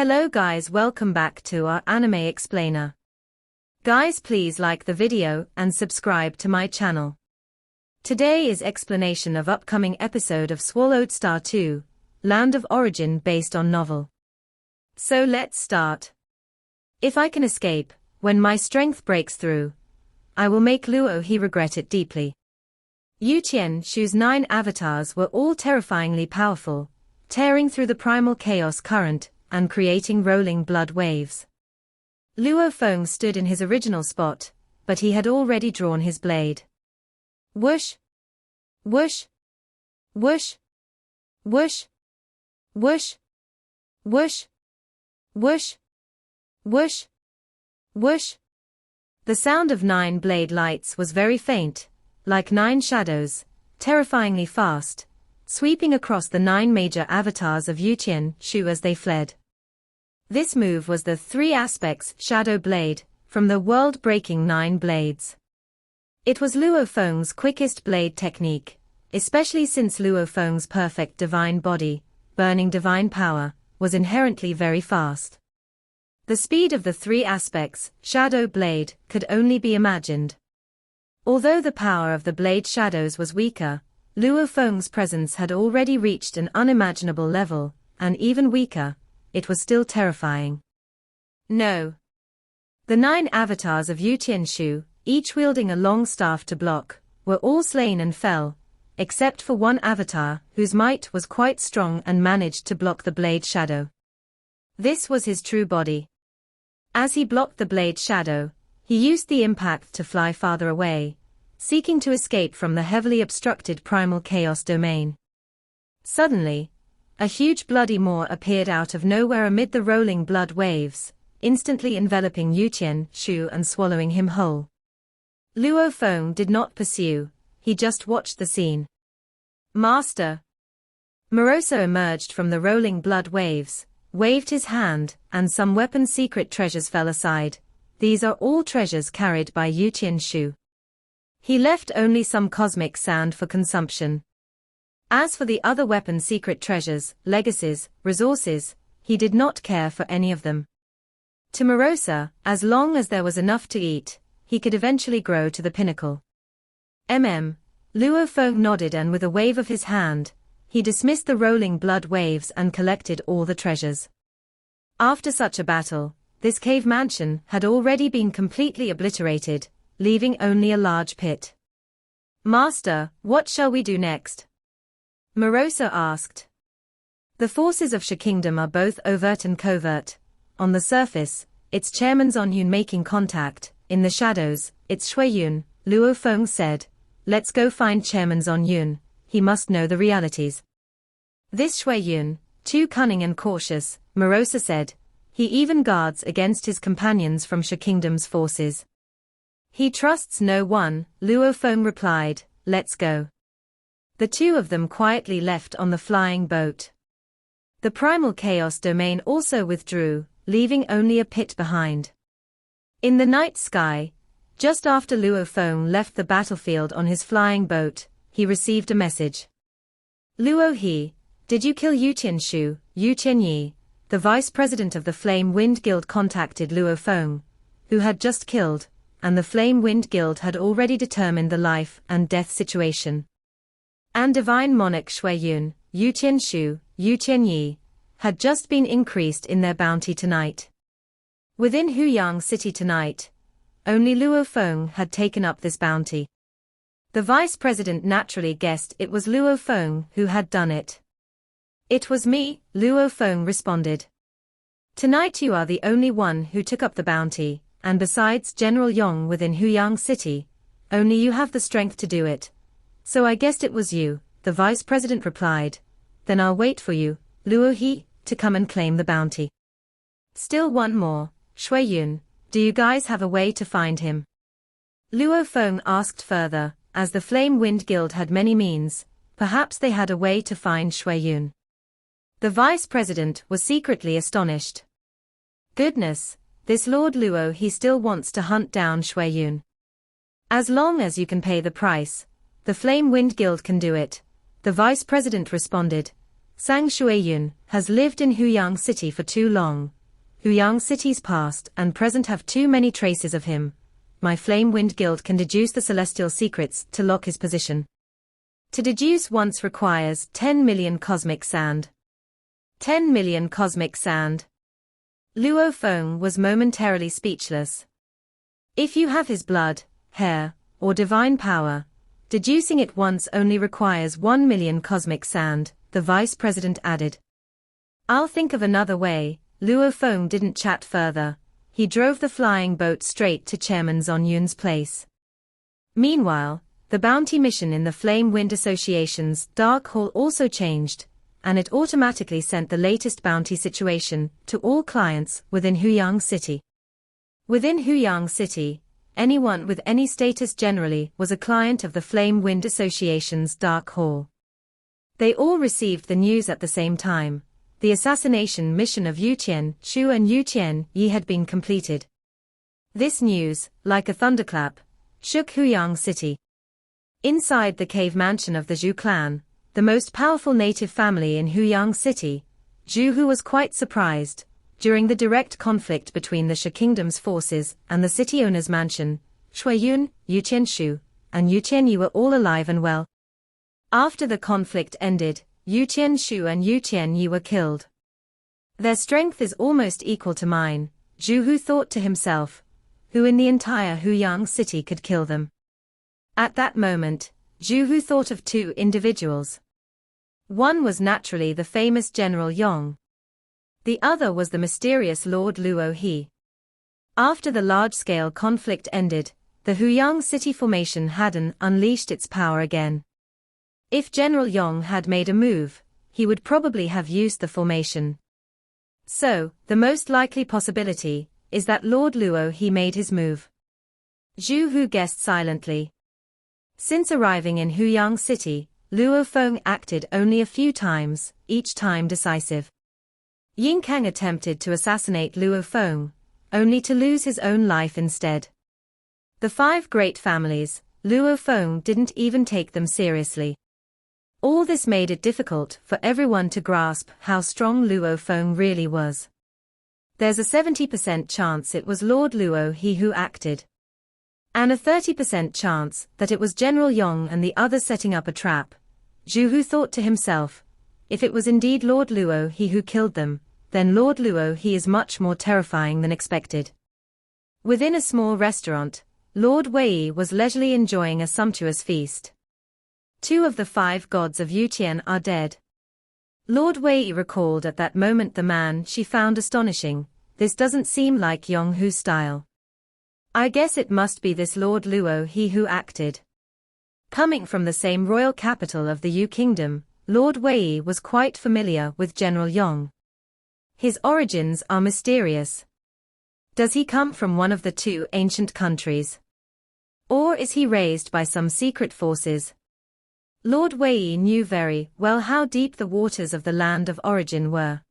Hello guys, welcome back to our anime explainer. Guys, please like the video and subscribe to my channel. Today is explanation of upcoming episode of Swallowed Star 2, Land of Origin based on novel. So let's start. If I can escape, when my strength breaks through, I will make Luo he regret it deeply. Yu Qianshu's 9 avatars were all terrifyingly powerful, tearing through the primal chaos current and creating rolling blood waves. Luo Feng stood in his original spot, but he had already drawn his blade. Whoosh! Whoosh! Whoosh! Whoosh! Whoosh! Whoosh! Whoosh! Whoosh! Whoosh! The sound of 9 blade lights was very faint, like 9 shadows, terrifyingly fast, sweeping across the 9 major avatars of Yu Qianshu as they fled. This move was the 3 aspects Shadow Blade, from the world-breaking 9 blades. It was Luo Feng's quickest blade technique, especially since Luo Feng's perfect divine body, burning divine power, was inherently very fast. The speed of the 3 aspects Shadow Blade could only be imagined. Although the power of the blade shadows was weaker, Luo Feng's presence had already reached an unimaginable level, and even weaker, it was still terrifying. No. The 9 avatars of Yu Qianshu, each wielding a long staff to block, were all slain and fell, except for one avatar whose might was quite strong and managed to block the blade shadow. This was his true body. As he blocked the blade shadow, he used the impact to fly farther away, seeking to escape from the heavily obstructed primal chaos domain. Suddenly, a huge bloody maw appeared out of nowhere amid the rolling blood waves, instantly enveloping Yu Qianshu and swallowing him whole. Luo Feng did not pursue, he just watched the scene. Master! Moroso emerged from the rolling blood waves, waved his hand, and some weapon secret treasures fell aside. These are all treasures carried by Yu Qianshu. He left only some cosmic sand for consumption. As for the other weapon secret treasures, legacies, resources, he did not care for any of them. To Moroso, as long as there was enough to eat, he could eventually grow to the pinnacle. Luo Feng nodded, and with a wave of his hand, he dismissed the rolling blood waves and collected all the treasures. After such a battle, this cave mansion had already been completely obliterated, leaving only a large pit. Master, what shall we do next? Moroso asked. The forces of Sha Kingdom are both overt and covert. On the surface, it's Chairman Zonyun making contact. In the shadows, it's Shuiyun, Luo Feng said. Let's go find Chairman Zonyun, he must know the realities. This Shuiyun, too cunning and cautious, Moroso said. He even guards against his companions from Sha Kingdom's forces. He trusts no one, Luo Feng replied. Let's go. The 2 of them quietly left on the flying boat. The primal chaos domain also withdrew, leaving only a pit behind. In the night sky, just after Luo Feng left the battlefield on his flying boat, he received a message. Luo He, did you kill Yu Qianshu? Yu Qianyi, the vice president of the Flame Wind Guild, contacted Luo Feng, who had just killed, and the Flame Wind Guild had already determined the life and death situation. And Divine Monarch Shuiyun, Yu Qianshu, Yu Qianyi, had just been increased in their bounty tonight. Within Huyang City tonight, only Luo Feng had taken up this bounty. The vice president naturally guessed it was Luo Feng who had done it. It was me, Luo Feng responded. Tonight you are the only one who took up the bounty, and besides General Yong within Huyang City, only you have the strength to do it. So I guessed it was you, the vice president replied. Then I'll wait for you, Luo He, to come and claim the bounty. Still one more, Shuiyun, do you guys have a way to find him? Luo Feng asked further, as the Flame Wind Guild had many means, perhaps they had a way to find Shuiyun. The vice president was secretly astonished. Goodness, this Lord Luo he still wants to hunt down Shuiyun. As long as you can pay the price, the Flame Wind Guild can do it, the vice president responded. Sang Shuiyun, has lived in Huyang City for too long. Huyang City's past and present have too many traces of him. My Flame Wind Guild can deduce the celestial secrets to lock his position. To deduce once requires 10 million cosmic sand. 10 million cosmic sand. Luo Feng was momentarily speechless. If you have his blood, hair, or divine power, deducing it once only requires 1 million cosmic sand, the vice president added. I'll think of another way. Luo Feng didn't chat further. He drove the flying boat straight to Chairman Zhong Yun's place. Meanwhile, the bounty mission in the Flame Wind Association's Dark Hall also changed, and it automatically sent the latest bounty situation to all clients within Huyang City. Within Huyang City, anyone with any status generally was a client of the Flame Wind Association's Dark Hall. They all received the news at the same time. The assassination mission of Yuqian Shu and Yuqian Yi had been completed. This news, like a thunderclap, shook Huyang City. Inside the cave mansion of the Zhu clan, the most powerful native family in Huyang City, Zhu Hu was quite surprised. During the direct conflict between the Shi Kingdom's forces and the city owner's mansion, Shuiyun, Yuqian Shu, and Yuqian Yi were all alive and well. After the conflict ended, Yuqian Shu and Yuqian Yi were killed. Their strength is almost equal to mine, Zhu Hu thought to himself. Who in the entire Huyang City could kill them? At that moment, Zhu Hu thought of two individuals. One was naturally the famous General Yong. The other was the mysterious Lord Luo He. After the large-scale conflict ended, the Huyang City formation hadn't unleashed its power again. If General Yong had made a move, he would probably have used the formation. So, the most likely possibility is that Lord Luo He made his move. Zhu Hu guessed silently. Since arriving in Huyang City, Luo Feng acted only a few times, each time decisive. Yin Kang attempted to assassinate Luo Feng, only to lose his own life instead. The five great families, Luo Feng didn't even take them seriously. All this made it difficult for everyone to grasp how strong Luo Feng really was. There's a 70% chance it was Lord Luo He who acted. And a 30% chance that it was General Yong and the others setting up a trap. Zhu Hu thought to himself. If it was indeed Lord Luo He who killed them, then Lord Luo He is much more terrifying than expected. Within a small restaurant, Lord Wei was leisurely enjoying a sumptuous feast. Two of the five gods of Yuqian are dead. Lord Wei recalled at that moment the man she found astonishing. This doesn't seem like Yong Hu's style. I guess it must be this Lord Luo He who acted. Coming from the same royal capital of the Yu Kingdom, Lord Wei was quite familiar with General Yong. His origins are mysterious. Does he come from one of the two ancient countries? Or is he raised by some secret forces? Lord Wei knew very well how deep the waters of the land of origin were.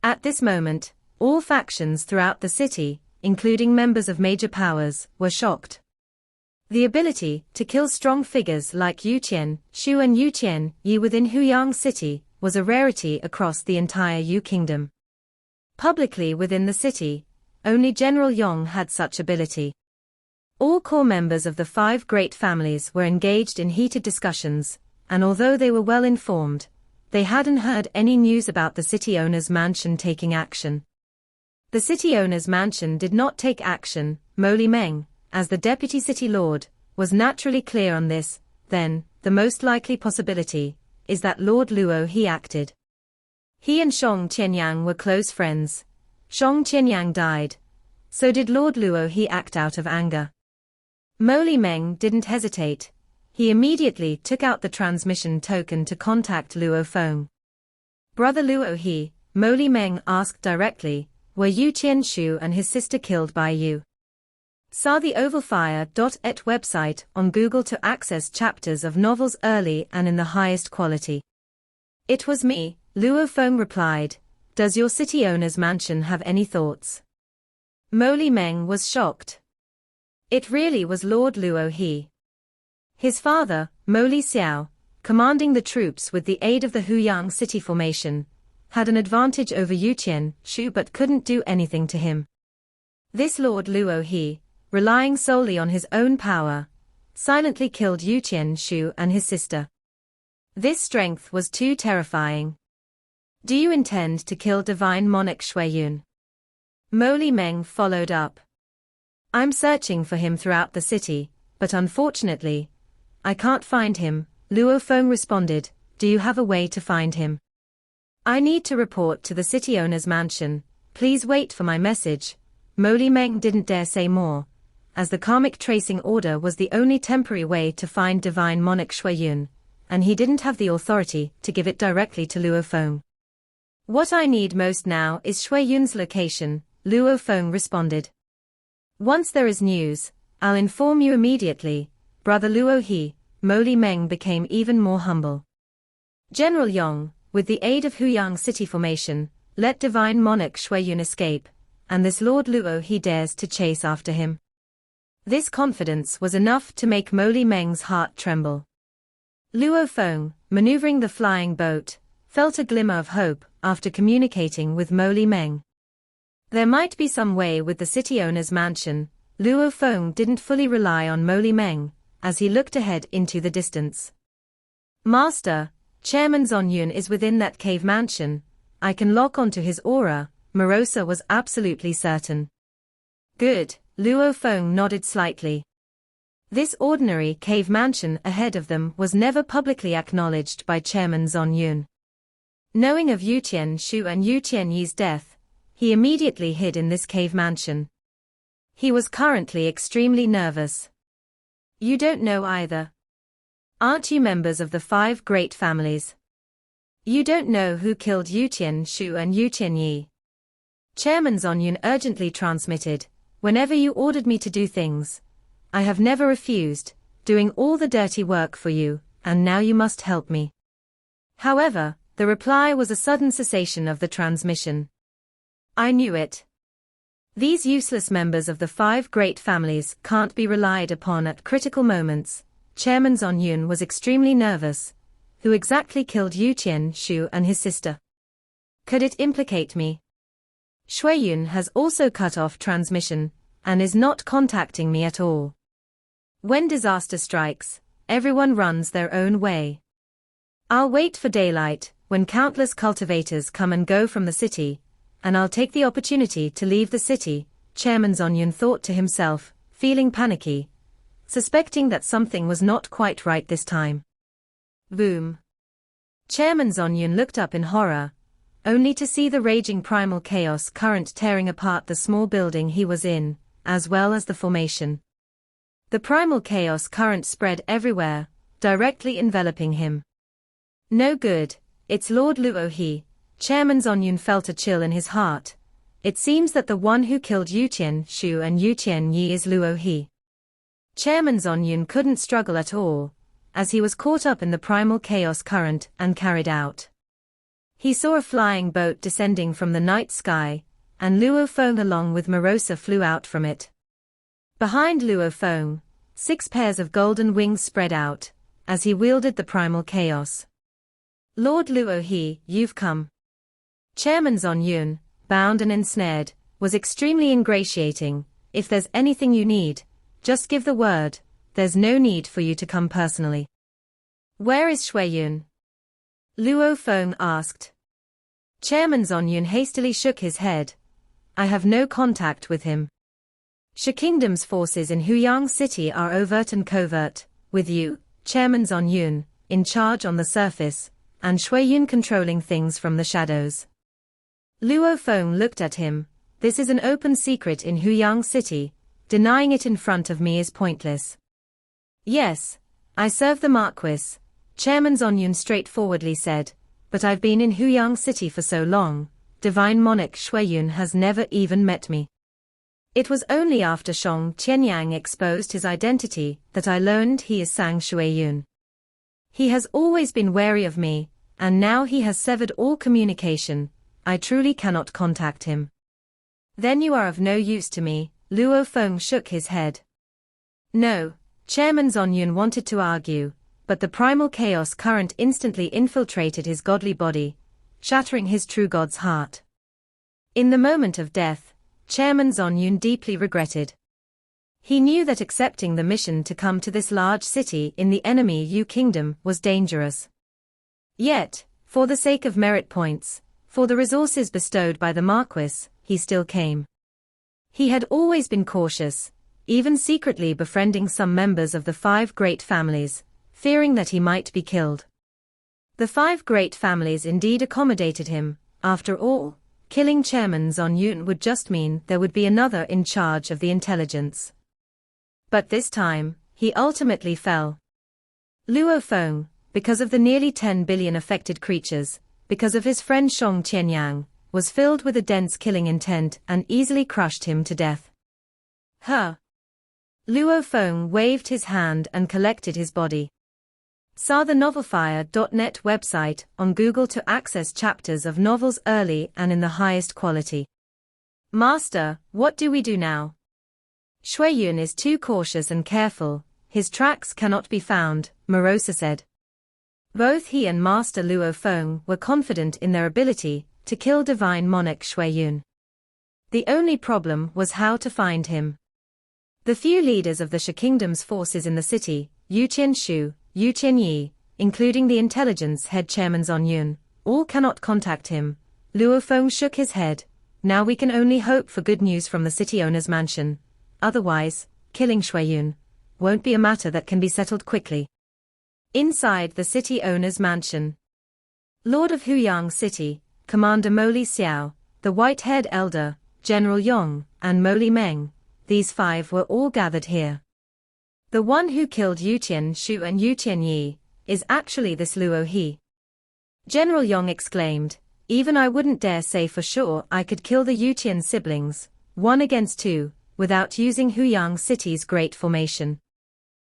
At this moment, all factions throughout the city, including members of major powers, were shocked. The ability to kill strong figures like Yuqian Shu and Yuqian Yi within Huyang City was a rarity across the entire Yu Kingdom. Publicly within the city, only General Yong had such ability. All core members of the five great families were engaged in heated discussions, and although they were well informed, they hadn't heard any news about the city owner's mansion taking action. The city owner's mansion did not take action. Mo Li Meng, as the deputy city lord, was naturally clear on this. Then, the most likely possibility is that Lord Luo He acted. He and Shong Qianyang were close friends. Shong Qianyang died. So did Lord Luo He act out of anger. Mo Li Meng didn't hesitate. He immediately took out the transmission token to contact Luo Feng. Brother Luo He, Mo Li Meng asked directly, were Yuqian Shu and his sister killed by you? Saw the ovalfire.et website on Google to access chapters of novels early and in the highest quality. It was me, Luo Feng replied. Does your city owner's mansion have any thoughts? Mo Li Meng was shocked. It really was Lord Luo He. His father, Mo Li Xiao, commanding the troops with the aid of the Huyang City formation, had an advantage over Yutian Shu but couldn't do anything to him. This Lord Luo He, relying solely on his own power, silently killed Yutian Shu and his sister. This strength was too terrifying. Do you intend to kill Divine Monarch Shuiyun? Mo Li Meng followed up. I'm searching for him throughout the city, but unfortunately, I can't find him, Luo Feng responded. Do you have a way to find him? I need to report to the city owner's mansion, please wait for my message. Mo Li Meng didn't dare say more, as the karmic tracing order was the only temporary way to find Divine Monarch Shuiyun, and he didn't have the authority to give it directly to Luo Feng. What I need most now is Shuiyun's location, Luo Feng responded. Once there is news, I'll inform you immediately, Brother Luo He. Mo Li Meng became even more humble. General Yong, with the aid of Huyang City formation, let Divine Monarch Shuiyun escape, and this Lord Luo He dares to chase after him. This confidence was enough to make Mo Li Meng's heart tremble. Luo Feng, maneuvering the flying boat, felt a glimmer of hope after communicating with Mo Li Meng. There might be some way with the city owner's mansion. Luo Feng didn't fully rely on Mo Li Meng, as he looked ahead into the distance. Master, Chairman Zong Yun is within that cave mansion. I can lock onto his aura, Morosa was absolutely certain. Good, Luo Feng nodded slightly. This ordinary cave mansion ahead of them was never publicly acknowledged by Chairman Zong Yun. Knowing of Yutian Shu and Yutian Yi's death, he immediately hid in this cave mansion. He was currently extremely nervous. You don't know either. Aren't you members of the 5 great families? You don't know who killed Yutian Shu and Yutian Yi. Chairman Zong Yun urgently transmitted, whenever you ordered me to do things, I have never refused, doing all the dirty work for you, and now you must help me. However, the reply was a sudden cessation of the transmission. I knew it. These useless members of the 5 great families can't be relied upon at critical moments. Chairman Zong Yun was extremely nervous. Who exactly killed Yutian Shu and his sister? Could it implicate me? Shuiyun has also cut off transmission, and is not contacting me at all. When disaster strikes, everyone runs their own way. I'll wait for daylight, when countless cultivators come and go from the city, and I'll take the opportunity to leave the city, Chairman Zong Yun thought to himself, feeling panicky, suspecting that something was not quite right this time. Boom. Chairman Zong Yun looked up in horror, only to see the raging primal chaos current tearing apart the small building he was in, as well as the formation. The primal chaos current spread everywhere, directly enveloping him. No good, it's Lord Luo He. Chairman Zong Yun felt a chill in his heart. It seems that the one who killed Yutian Shu and Yutian Yi is Luo He. Chairman Zong Yun couldn't struggle at all, as he was caught up in the primal chaos current and carried out. He saw a flying boat descending from the night sky, and Luo Feng along with Morosa flew out from it. Behind Luo Feng, 6 pairs of golden wings spread out, as he wielded the primal chaos. Lord Luo He, you've come. Chairman Zong Yun, bound and ensnared, was extremely ingratiating. If there's anything you need, just give the word, there's no need for you to come personally. Where is Shuiyun? Luo Feng asked. Chairman Zong Yun hastily shook his head. I have no contact with him. Shu Kingdom's forces in Huyang City are overt and covert, with you, Chairman Zong Yun, in charge on the surface, and Shuiyun controlling things from the shadows. Luo Feng looked at him. This is an open secret in Huyang City, denying it in front of me is pointless. Yes, I serve the Marquis, Chairman Zong Yun straightforwardly said, but I've been in Huyang City for so long, Divine Monarch Shuiyun has never even met me. It was only after Shang Qianyang exposed his identity that I learned he is Sang Shuiyun. He has always been wary of me, and now he has severed all communication. I truly cannot contact him. Then you are of no use to me, Luo Feng shook his head. No, Chairman Zong Yun wanted to argue, but the primal chaos current instantly infiltrated his godly body, shattering his true god's heart. In the moment of death, Chairman Zon Yun deeply regretted. He knew that accepting the mission to come to this large city in the enemy Yu kingdom was dangerous. Yet, for the sake of merit points, for the resources bestowed by the Marquis, he still came. He had always been cautious, even secretly befriending some members of the 5 great families, fearing that he might be killed. The 5 great families indeed accommodated him. After all, killing Chairman Zon Yun would just mean there would be another in charge of the intelligence. But this time, he ultimately fell. Luo Feng, because of the nearly 10 billion affected creatures, because of his friend Shong Qianyang, was filled with a dense killing intent and easily crushed him to death. Luo Feng waved his hand and collected his body. Saw the novelfire.net website on Google to access chapters of novels early and in the highest quality. Master, what do we do now? Shui Yun is too cautious and careful, his tracks cannot be found, Morosa said. Both he and Master Luo Feng were confident in their ability to kill Divine Monarch Shui Yun. The only problem was how to find him. The few leaders of the Shi Kingdom's forces in the city, Yu Qianshu, Yu Qianyi, including the intelligence head Chairman Zon Yun, all cannot contact him. Luo Feng shook his head. Now we can only hope for good news from the city owner's mansion. Otherwise, killing Shui Yun won't be a matter that can be settled quickly. Inside the city owner's mansion, Lord of Huyang City, Commander Mo Li Xiao, the white-haired elder, General Yong, and Mo Li Meng, these 5 were all gathered here. The one who killed Yu Qianshu and Yu Qianyi is actually this Luo He. General Yong exclaimed, even I wouldn't dare say for sure I could kill the Yu Qian siblings, 1 against 2, without using Huyang City's great formation.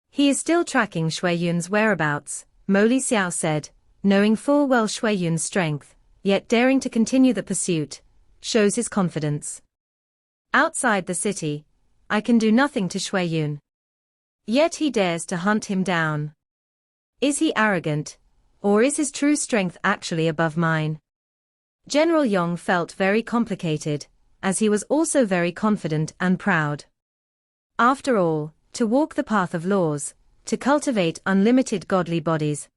He is still tracking Shui Yun's whereabouts, Mo Li Xiao said, knowing full well Shui Yun's strength, yet daring to continue the pursuit, shows his confidence. Outside the city, I can do nothing to Shui Yun. Yet he dares to hunt him down. Is he arrogant, or is his true strength actually above mine? General Yong felt very complicated, as he was also very confident and proud. After all, to walk the path of laws, to cultivate unlimited godly bodies.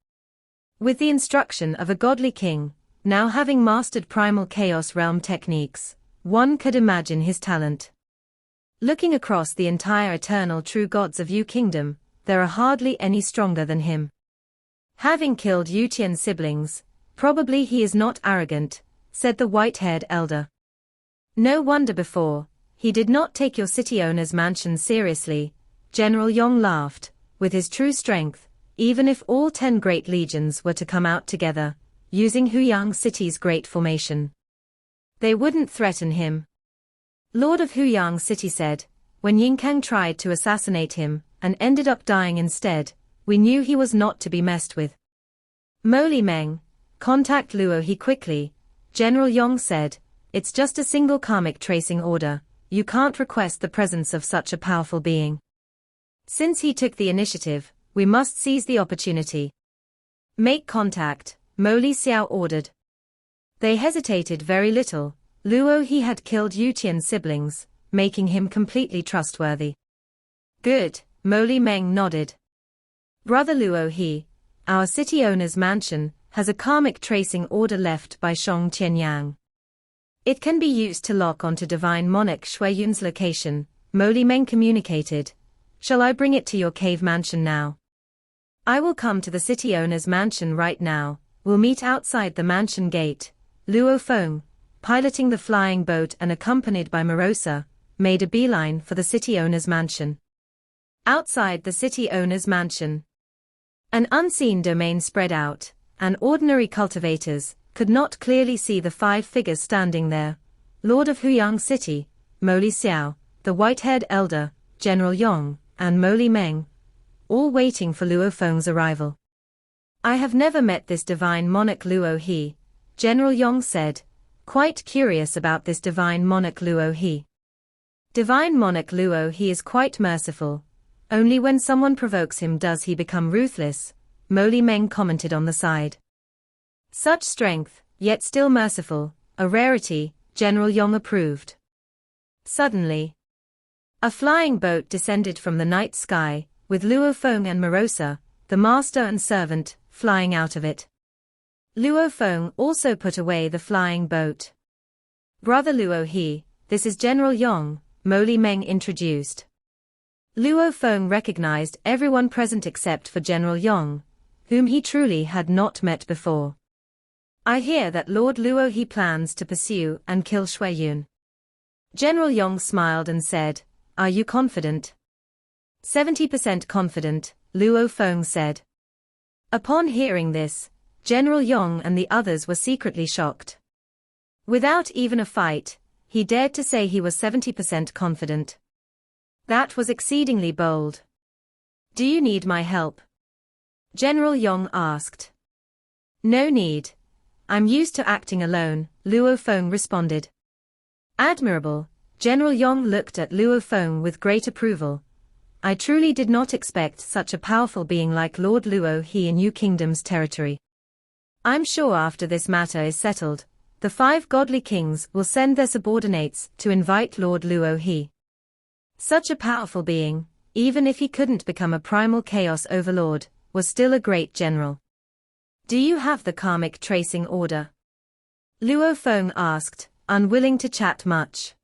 With the instruction of a godly king, now having mastered primal chaos realm techniques, one could imagine his talent. Looking across the entire eternal true gods of Yu Kingdom, there are hardly any stronger than him. Having killed Yu Qian's siblings, probably he is not arrogant, said the white-haired elder. No wonder before, he did not take your city owner's mansion seriously, General Yong laughed. With his true strength, even if all 10 great legions were to come out together, using Huyang City's great formation, they wouldn't threaten him. Lord of Huyang City said, when Yinkang tried to assassinate him, and ended up dying instead, we knew he was not to be messed with. Mo Li Meng, contact Luo He quickly, General Yong said, it's just a single karmic tracing order, you can't request the presence of such a powerful being. Since he took the initiative, we must seize the opportunity. Make contact, Mo Li Xiao ordered. They hesitated very little. Luo He had killed Yu Qian's siblings, making him completely trustworthy. Good, Mo Li Meng nodded. Brother Luo He, our city owner's mansion has a karmic tracing order left by Shong Qianyang. It can be used to lock onto Divine Monarch Shui Yun's location, Mo Li Meng communicated. Shall I bring it to your cave mansion now? I will come to the city owner's mansion right now. We'll meet outside the mansion gate. Luo Feng, piloting the flying boat and accompanied by Morosa, made a beeline for the city owner's mansion. Outside the city owner's mansion, an unseen domain spread out, and ordinary cultivators could not clearly see the 5 figures standing there. Lord of Huyang City, Mo Li Xiao, the white-haired elder, General Yong, and Mo Li Meng, all waiting for Luo Feng's arrival. I have never met this divine monarch Luo He, General Yong said, quite curious about this divine monarch Luo He. Divine monarch Luo He is quite merciful. Only when someone provokes him does he become ruthless. Mo Meng commented on the side. Such strength, yet still merciful, a rarity, General Yong approved. Suddenly, a flying boat descended from the night sky, with Luo Feng and Morosa, the master and servant, flying out of it. Luo Feng also put away the flying boat. Brother Luo He, this is General Yong, Mo Meng introduced. Luo Feng recognized everyone present except for General Yong, whom he truly had not met before. I hear that Lord Luo He plans to pursue and kill Shui Yun. General Yong smiled and said, "Are you confident?" 70% confident, Luo Feng said. Upon hearing this, General Yong and the others were secretly shocked. Without even a fight, he dared to say he was 70% confident. That was exceedingly bold. "Do you need my help?" General Yong asked. "No need. I'm used to acting alone," Luo Feng responded. Admirable, General Yong looked at Luo Feng with great approval. "I truly did not expect such a powerful being like Lord Luo He in Yu Kingdom's territory. I'm sure after this matter is settled, the 5 godly kings will send their subordinates to invite Lord Luo He. Such a powerful being, even if he couldn't become a primal chaos overlord, was still a great general." "Do you have the karmic tracing order?" Luo Feng asked, unwilling to chat much.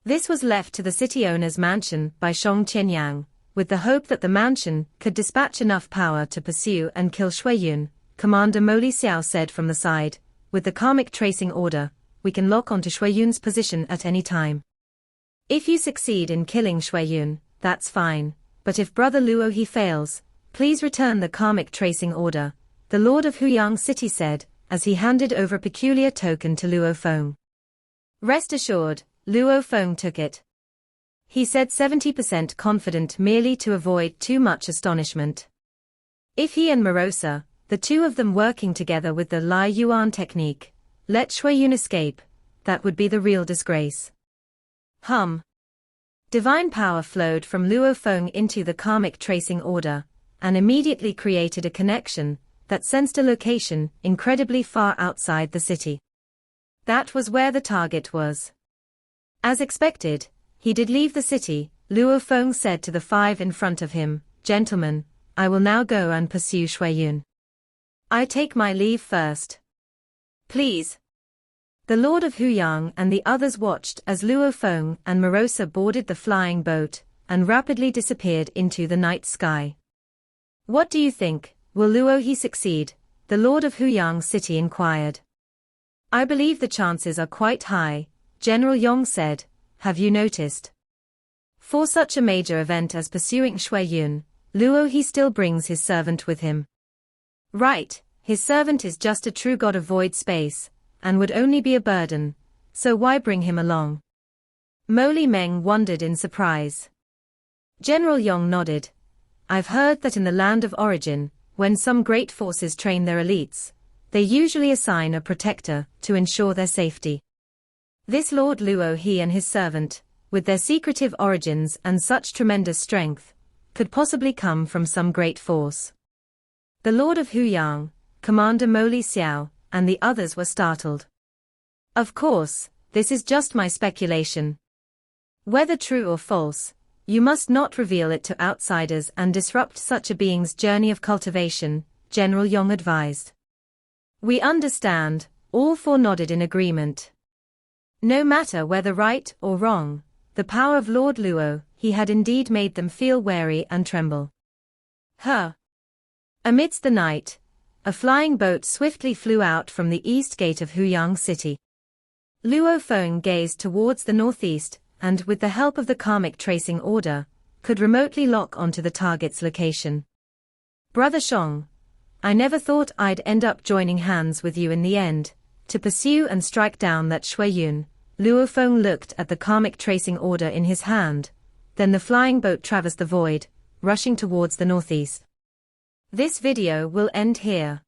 This was left to the city owner's mansion by Shong Qianyang, with the hope that the mansion could dispatch enough power to pursue and kill Shui Yun. Commander Mo Xiao said from the side, "With the karmic tracing order, we can lock onto Shui Yun's position at any time. If you succeed in killing Shui Yun, that's fine, but if Brother Luo He fails, please return the karmic tracing order," the Lord of Huyang City said, as he handed over a peculiar token to Luo Feng. Rest assured, Luo Feng took it. He said 70% confident merely to avoid too much astonishment. If he and Morosa, the two of them working together with the Lai Yuan technique, let Shui Yun escape, that would be the real disgrace. Divine power flowed from Luo Feng into the karmic tracing order, and immediately created a connection that sensed a location incredibly far outside the city. That was where the target was. As expected, he did leave the city. Luo Feng said to the 5 in front of him, "Gentlemen, I will now go and pursue Shui Yun. I take my leave first." "Please." The Lord of Huyang and the others watched as Luo Feng and Morosa boarded the flying boat and rapidly disappeared into the night sky. "What do you think, will Luo He succeed?" the Lord of Huyang City inquired. "I believe the chances are quite high," General Yong said. "Have you noticed? For such a major event as pursuing Shui Yun, Luo He still brings his servant with him." "Right, his servant is just a true god of void space, and would only be a burden, so why bring him along?" Mo Meng wondered in surprise. General Yong nodded. "I've heard that in the land of origin, when some great forces train their elites, they usually assign a protector to ensure their safety. This Lord Luo He and his servant, with their secretive origins and such tremendous strength, could possibly come from some great force." The Lord of Huyang, Commander Mo Xiao, and the others were startled. "Of course, this is just my speculation. Whether true or false, you must not reveal it to outsiders and disrupt such a being's journey of cultivation," General Yong advised. "We understand," all 4 nodded in agreement. No matter whether right or wrong, the power of Lord Luo He had indeed made them feel wary and tremble. Amidst the night, a flying boat swiftly flew out from the east gate of Huyang City. Luo Feng gazed towards the northeast, and with the help of the karmic tracing order, could remotely lock onto the target's location. "Brother Shong, I never thought I'd end up joining hands with you in the end, to pursue and strike down that Shui Yun." Luo Feng looked at the karmic tracing order in his hand, then the flying boat traversed the void, rushing towards the northeast. This video will end here.